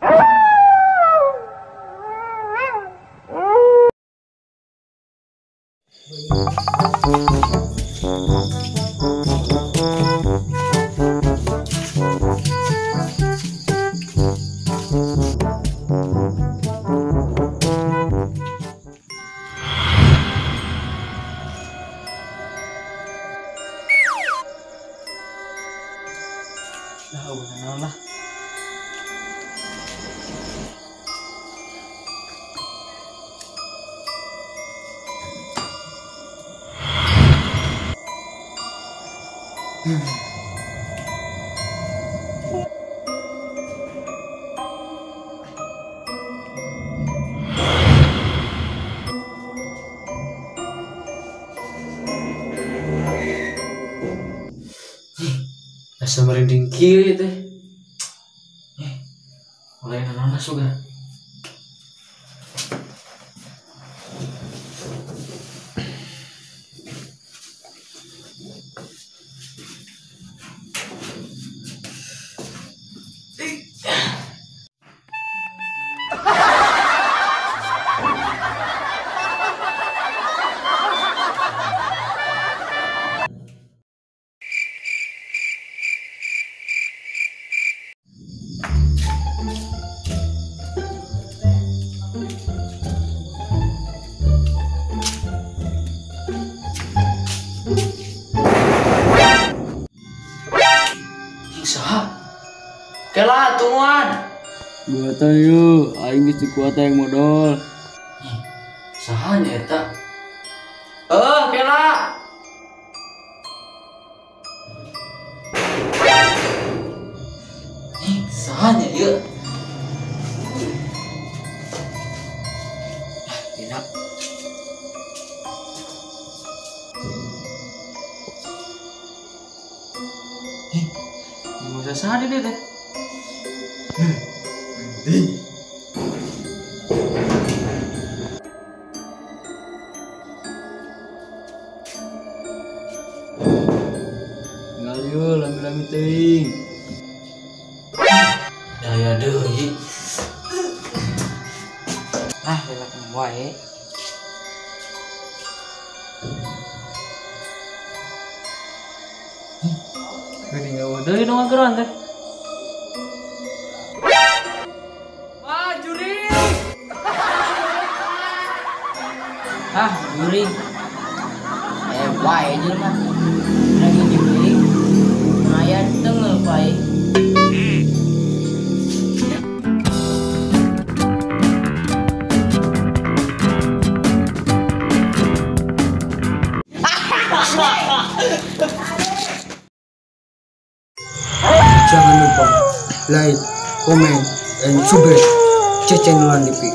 Lah. Asa merinding kieu teh. Mulai nananas juga. Kela tungguan. Buatan yuk, aing geus kuat yang modal. Saha nya eta? Kela. Saha nya ieu? Enak. Masa saha di teh? Tinggal yuk, lami-lami teuing. Daya deui. Lelak wae. Geuning eueuh deui nu ngageron teh. Juring. Wae jelema. Lagi juring. Aya tengel wae. Jangan lupa like, comment, and subscribe channel Landipi.